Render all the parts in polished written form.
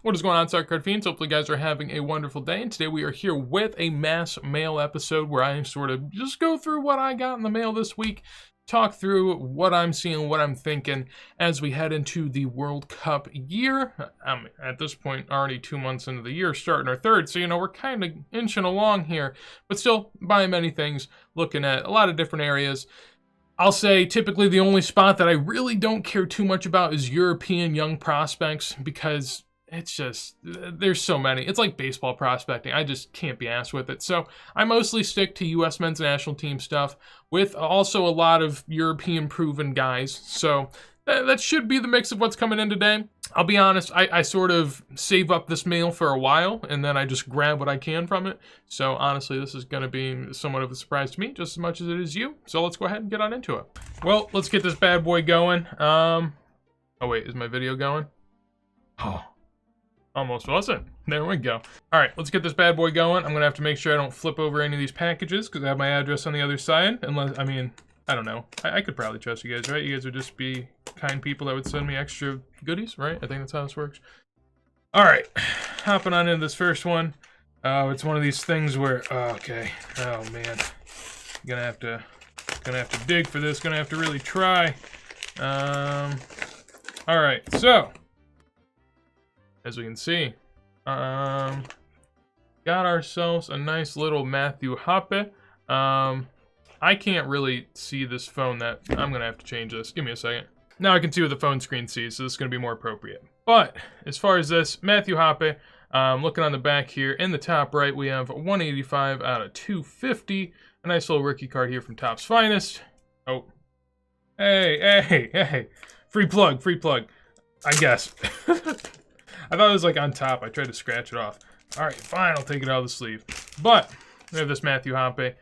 What is going on, Soccer Card Fiends? Hopefully you guys are having a wonderful day, and today we are here with a mass mail episode where I sort of just go through what I got in the mail this week, talk through what I'm seeing, what I'm thinking as we head into the World Cup year. I'm at this point already 2 months into the year, starting our third, so we're kind of inching along here, but still buying many things, looking at a lot of different areas. I'll say typically the only spot that I really don't care too much about is European young prospects, because it's just, there's so many. It's like baseball prospecting. I just can't be asked with it. So I mostly stick to U.S. men's national team stuff with also a lot of European proven guys. So that should be the mix of what's coming in today. I'll be honest, I sort of save up this mail for a while, and then I just grab what I can from it. So honestly, this is going to be somewhat of a surprise to me, just as much as it is you. So let's go ahead and get on into it. Well, let's get this bad boy going. Oh wait, is my video going? Oh. Almost wasn't. There we go. All right, let's get this bad boy going. I'm gonna have to make sure I don't flip over any of these packages because I have my address on the other side. Unless, I mean, I don't know. I could probably trust you guys, right? You guys would just be kind people that would send me extra goodies, right? I think that's how this works. All right, hopping on into this first one. It's one of these things where, okay. Oh man, gonna have to dig for this. Gonna have to really try. All right, so. As we can see, got ourselves a nice little Matthew Hoppe. I can't really see this phone. That I'm gonna have to change this. Give me a second. Now I can see what the phone screen sees, so this is gonna be more appropriate. But as far as this, Matthew Hoppe, looking on the back here, in the top right, we have 185 out of 250. A nice little rookie card here from Topps Finest. Oh, hey, free plug, I guess. I thought it was like on top. I tried to scratch it off. All right, fine. I'll take it out of the sleeve. But we have this Matthew Hoppe.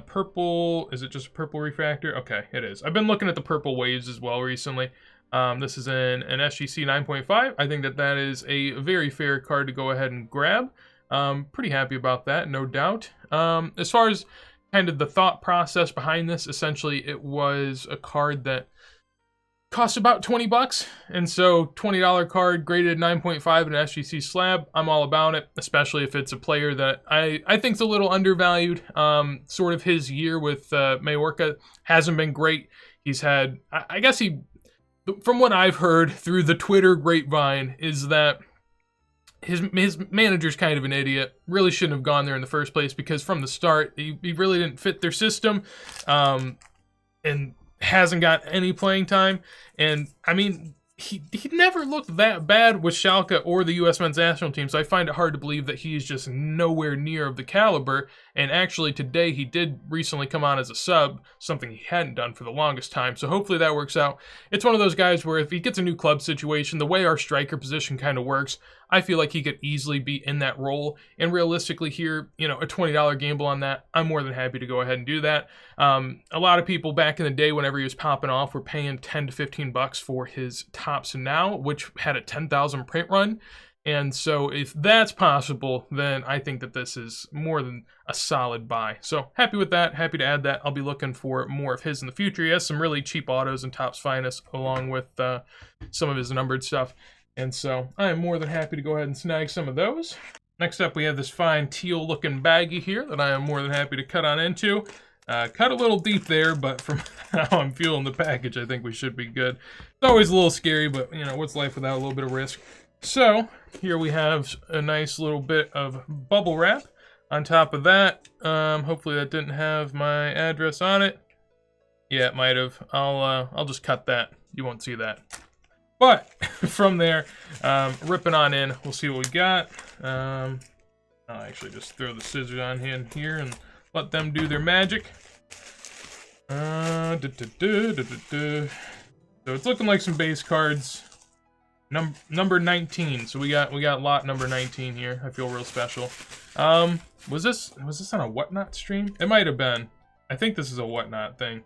Purple. Is it just a purple refractor? Okay, it is. I've been looking at the purple waves as well recently. This is an SGC 9.5. I think that is a very fair card to go ahead and grab. Pretty happy about that, no doubt. As far as kind of the thought process behind this, essentially it was a card that costs about 20 bucks, and so $20 card graded 9.5 in an SGC slab, I'm all about it, especially if it's a player that I think's a little undervalued. Sort of his year with Majorca hasn't been great. He's had, I guess from what I've heard through the Twitter grapevine, is that his manager's kind of an idiot. Really shouldn't have gone there in the first place, because from the start, he really didn't fit their system, and hasn't got any playing time. And I mean, he never looked that bad with Schalke or the U.S. men's national team, so I find it hard to believe that he's just nowhere near of the caliber. And actually today he did recently come on as a sub, something he hadn't done for the longest time, so hopefully that works out. It's one of those guys where if he gets a new club situation, the way our striker position kind of works, I feel like he could easily be in that role. And realistically here, a $20 gamble on that, I'm more than happy to go ahead and do that. A lot of people back in the day, whenever he was popping off, were paying 10 to 15 bucks for his Topps Now, which had a 10,000 print run. And so if that's possible, then I think that this is more than a solid buy. So happy with that, happy to add that. I'll be looking for more of his in the future. He has some really cheap autos and Topps Finest, along with some of his numbered stuff. And so I am more than happy to go ahead and snag some of those. Next up, we have this fine teal looking baggie here that I am more than happy to cut on into. Cut a little deep there, but from how I'm feeling the package, I think we should be good. It's always a little scary, but what's life without a little bit of risk? So here we have a nice little bit of bubble wrap. On top of that, hopefully that didn't have my address on it. Yeah, it might have. I'll just cut that. You won't see that. But from there, ripping on in, we'll see what we got. I'll actually just throw the scissors on in here and let them do their magic. So it's looking like some base cards. Number 19. So we got lot number 19 here. I feel real special. Was this on a Whatnot stream? It might have been. I think this is a Whatnot thing.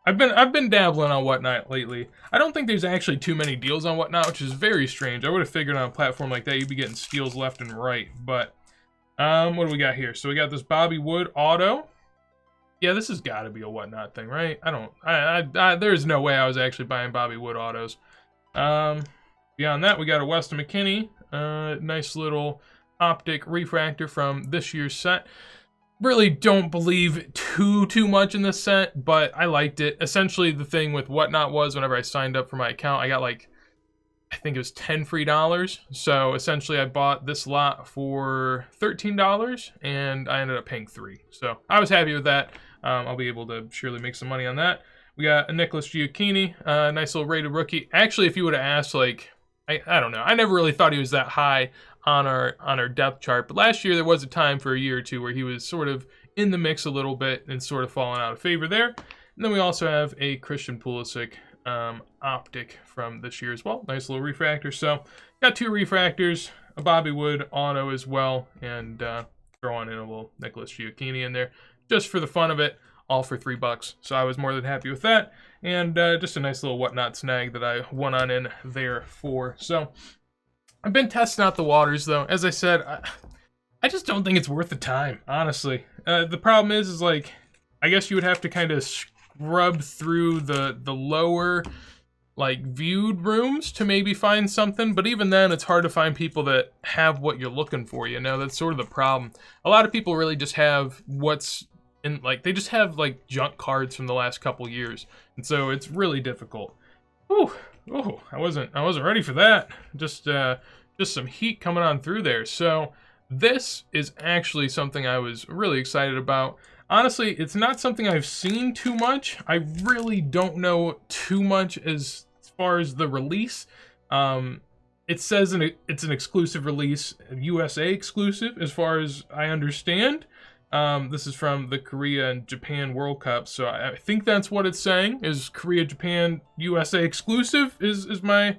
I've been dabbling on Whatnot lately. I don't think there's actually too many deals on Whatnot, which is very strange. I would have figured on a platform like that you'd be getting steals left and right. But what do we got here? So we got this Bobby Wood auto. Yeah, this has got to be a Whatnot thing, right? There's no way I was actually buying Bobby Wood autos. Beyond that, we got a Weston McKennie Nice little optic refractor from this year's set. Really don't believe too much in this set, but I liked it. Essentially, the thing with Whatnot was whenever I signed up for my account, I got like, I think it was $10 free. So essentially I bought this lot for $13 and I ended up paying $3. So I was happy with that. I'll be able to surely make some money on that. We got a Nicholas Giacchini, nice little rated rookie. Actually, if you would have asked, like, I don't know, I never really thought he was that high on our depth chart, but last year there was a time for a year or two where he was sort of in the mix a little bit and sort of falling out of favor there. And then we also have a Christian Pulisic optic from this year as well. Nice little refractor. So got 2 refractors, a Bobby Wood auto as well, and throwing in a little Nicholas Giacchini in there just for the fun of it, all for $3. So I was more than happy with that, and just a nice little Whatnot snag that I won on in there for. So I've been testing out the waters, though. As I said, I just don't think it's worth the time, honestly. The problem is like, I guess you would have to kind of scrub through the lower, like, viewed rooms to maybe find something. But even then, it's hard to find people that have what you're looking for, you know? That's sort of the problem. A lot of people really just have what's in, like, they just have, like, junk cards from the last couple years. And so it's really difficult. Whew. Oh, I wasn't ready for that. Just some heat coming on through there. So this is actually something I was really excited about. Honestly, it's not something I've seen too much. I really don't know too much as far as the release. It says it's an exclusive release, USA exclusive, as far as I understand. This is from the Korea and Japan World Cup, so I think that's what it's saying, is Korea, Japan, USA exclusive, is my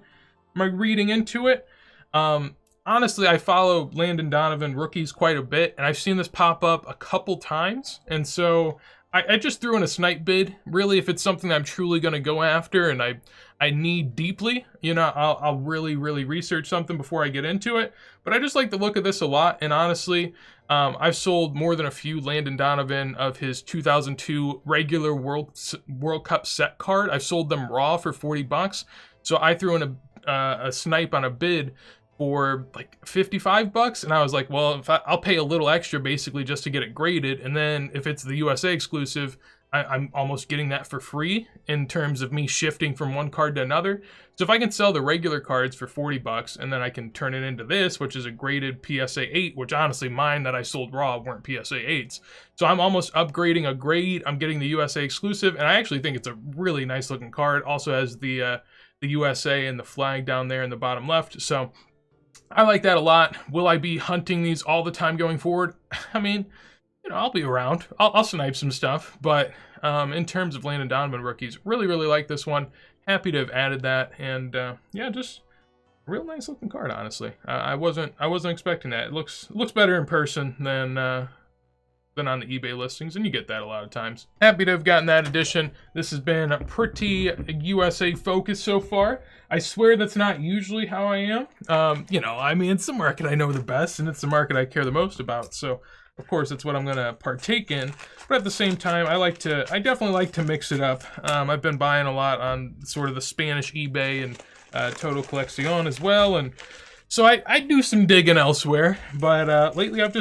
reading into it. Honestly, I follow Landon Donovan rookies quite a bit, and I've seen this pop up a couple times, and so I just threw in a snipe bid. Really, if it's something I'm truly going to go after and I need deeply, you know, I'll really research something before I get into it. But I just like the look of this a lot, and honestly, I've sold more than a few Landon Donovan of his 2002 regular World Cup set card. I've sold them raw for $40, so I threw in a snipe on a bid for like $55, and I was like, well, I'll pay a little extra basically just to get it graded, and then if it's the USA exclusive, I'm almost getting that for free in terms of me shifting from one card to another. So if I can sell the regular cards for $40, and then I can turn it into this, which is a graded PSA 8, which honestly mine that I sold raw weren't PSA 8s. So I'm almost upgrading a grade. I'm getting the USA exclusive, and I actually think it's a really nice looking card. Also has the USA and the flag down there in the bottom left. So I like that a lot. Will I be hunting these all the time going forward? I mean, you know, I'll be around. I'll snipe some stuff. But in terms of Landon Donovan rookies, really like this one. Happy to have added that. And yeah, just a real nice looking card, honestly. I wasn't expecting that. It looks better in person than on the eBay listings, and you get that a lot of times. Happy to have gotten that edition. This has been a pretty USA focused so far. I swear that's not usually how I am. You know, I mean, it's the market I know the best, and it's the market I care the most about. So, of course, it's what I'm gonna partake in. But at the same time, I definitely like to mix it up. I've been buying a lot on sort of the Spanish eBay and Total Coleccion as well, and so I do some digging elsewhere. But lately, I've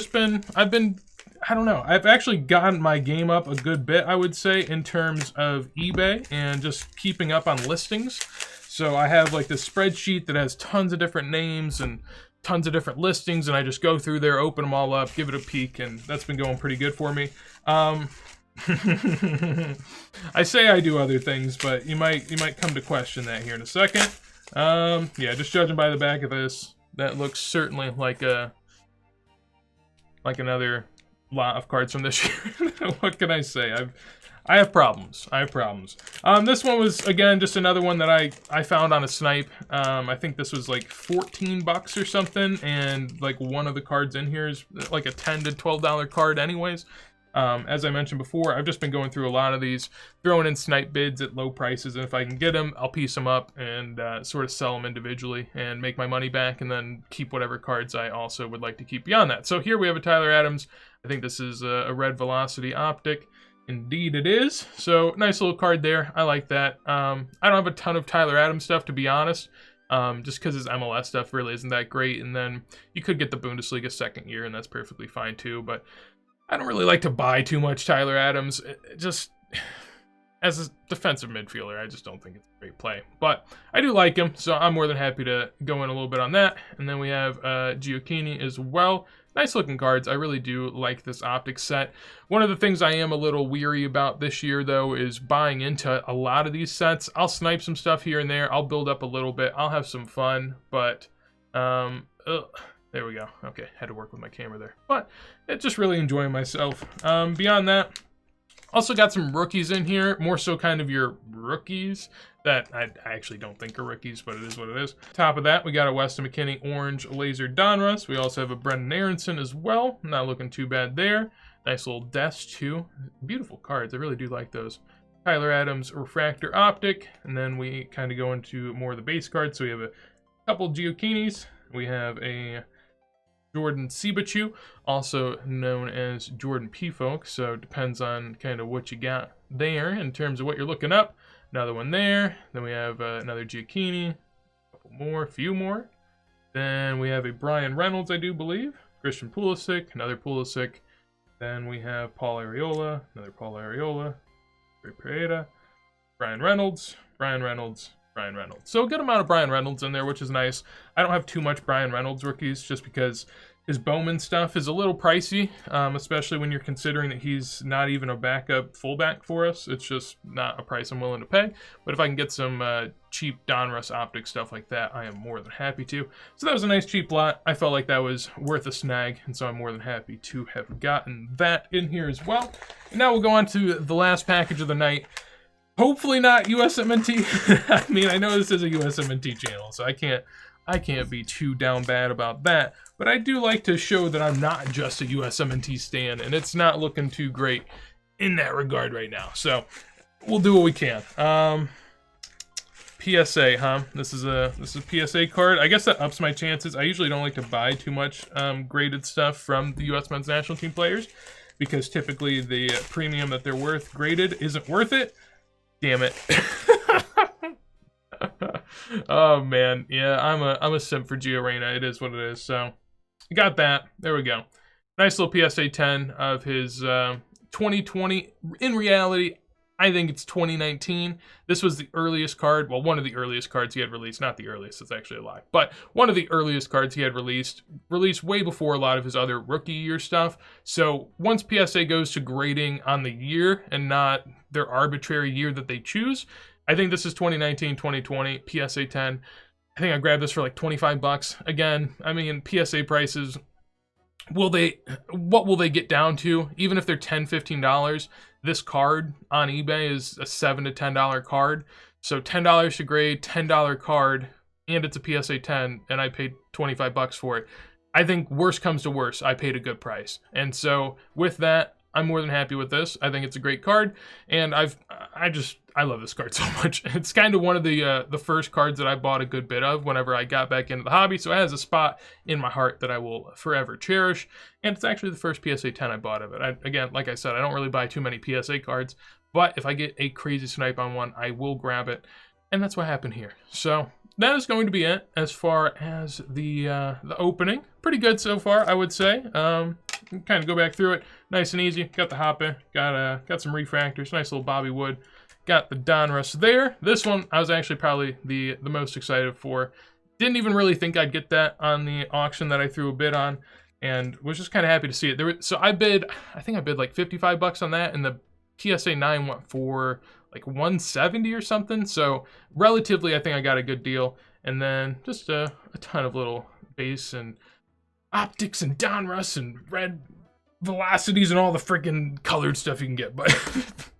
been I don't know. I've actually gotten my game up a good bit, I would say, in terms of eBay and just keeping up on listings. So I have like this spreadsheet that has tons of different names and tons of different listings, and I just go through there, open them all up, give it a peek, and that's been going pretty good for me. I say I do other things, but you might come to question that here in a second. Yeah, just judging by the back of this, that looks certainly like another lot of cards from this year. What can I say? I have problems. This one was, again, just another one that I found on a snipe. I think this was like $14 or something, and like one of the cards in here is like a $10 to $12 card anyways. As I mentioned before, I've just been going through a lot of these, throwing in snipe bids at low prices, and if I can get them, I'll piece them up and sort of sell them individually and make my money back, and then keep whatever cards I also would like to keep beyond that. So here we have a Tyler Adams. I think this is a Red Velocity Optic. Indeed it is. So nice little card there. I like that. I don't have a ton of Tyler Adams stuff, to be honest. just because his MLS stuff really isn't that great. And then you could get the Bundesliga second year, and that's perfectly fine too. But I don't really like to buy too much Tyler Adams. Just as a defensive midfielder, I just don't think it's a great play. But I do like him, so I'm more than happy to go in a little bit on that. And then we have Giochini as well. Nice looking cards. I really do like this optic set. One of the things I am a little weary about this year, though, is buying into a lot of these sets. I'll snipe some stuff here and there. I'll build up a little bit. I'll have some fun, but there we go. Okay, had to work with my camera there. But just really enjoying myself. Beyond that, also got some rookies in here, more so kind of your rookies that I actually don't think are rookies, but it is what it is. Top of that, we got a Weston McKennie Orange Laser Donruss. We also have a Brendan Aronson as well. Not looking too bad there. Nice little desk too. Beautiful cards. I really do like those. Tyler Adams Refractor Optic. And then we kind of go into more of the base cards. So we have a couple Giochinis. We have a Jordan Sibachu, also known as Jordan P-Folk, so it depends on kind of what you got there in terms of what you're looking up. Another one there. Then we have another Giochini, a couple more, a few more. Then we have a Brian Reynolds, I do believe. Christian Pulisic, another Pulisic. Then we have Paul Arriola, another Paul Arriola. Ray Pereira, Brian Reynolds, Brian Reynolds, Brian Reynolds. So a good amount of Brian Reynolds in there, which is nice. I don't have too much Brian Reynolds rookies just because his Bowman stuff is a little pricey, especially when you're considering that he's not even a backup fullback for us. It's just not a price I'm willing to pay. But if I can get some cheap Donruss optic stuff like that, I am more than happy to. So that was a nice cheap lot. I felt like that was worth a snag, and so I'm more than happy to have gotten that in here as well. And now we'll go on to the last package of the night. Hopefully not USMNT. I mean, I know this is a USMNT channel, so I can't be too down bad about that. But I do like to show that I'm not just a USMNT stan, and it's not looking too great in that regard right now. So we'll do what we can. PSA, huh? This is a PSA card. I guess that ups my chances. I usually don't like to buy too much graded stuff from the U.S. men's national team players because typically the premium that they're worth graded isn't worth it. Damn it. Oh man, yeah, I'm a simp for Gio Reyna. It is what it is. So got that. There we go. Nice little PSA 10 of his 2020. In reality, I think it's 2019. This was the earliest card. Well, one of the earliest cards he had released. Not the earliest. It's actually a lie. But one of the earliest cards he had released way before a lot of his other rookie year stuff. So once PSA goes to grading on the year and not their arbitrary year that they choose, I think this is 2019, 2020, PSA 10. I think I grabbed this for like 25 bucks. Again, I mean, PSA prices, what will they get down to? Even if they're $10, $15, this card on eBay is a $7 to $10 card. So $10 to grade, $10 card, and it's a PSA 10, and I paid 25 bucks for it. I think worst comes to worst, I paid a good price. And so with that, I'm more than happy with this. I think it's a great card, and I love this card so much. It's kind of one of the first cards that I bought a good bit of whenever I got back into the hobby, so it has a spot in my heart that I will forever cherish, and it's actually the first PSA 10 I bought of it. Again, like I said, I don't really buy too many PSA cards, but if I get a crazy snipe on one, I will grab it, and that's what happened here. So that is going to be it as far as the opening. Pretty good so far, I would say. Kind of go back through it, nice and easy. Got the Hoppe, got some refractors, nice little Bobby Wood. Got the Donruss there. This one I was actually probably the most excited for. Didn't even really think I'd get that on the auction that I threw a bid on, and was just kind of happy to see it. So I think I bid like 55 bucks on that, and the PSA 9 went for like 170 or something. So relatively, I think I got a good deal. And then just a ton of little base and optics and Donruss and red velocities and all the freaking colored stuff you can get. But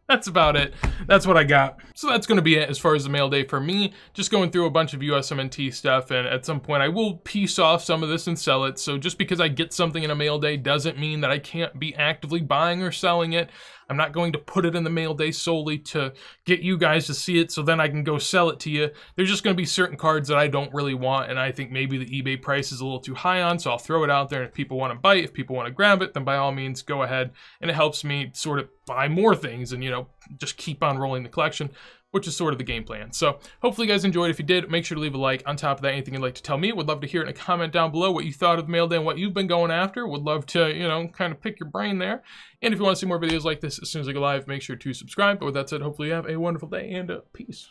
that's about it. That's what I got. So that's going to be it as far as the mail day for me. Just going through a bunch of USMNT stuff, and at some point I will piece off some of this and sell it. So just because I get something in a mail day doesn't mean that I can't be actively buying or selling it. I'm not going to put it in the mail day solely to get you guys to see it so then I can go sell it to you. There's just going to be certain cards that I don't really want, and I think maybe the eBay price is a little too high on, so I'll throw it out there, and if people want to bite, if people want to grab it, then by all means go ahead, and it helps me sort of buy more things and, you know, just keep on rolling the collection. which is sort of the game plan. So hopefully you guys enjoyed. If you did, make sure to leave a like. On top of that, anything you'd like to tell me, would love to hear in a comment down below what you thought of the mail day and what you've been going after. Would love to, you know, kind of pick your brain there. And if you want to see more videos like this as soon as I go live, make sure to subscribe. But with that said, hopefully you have a wonderful day and peace.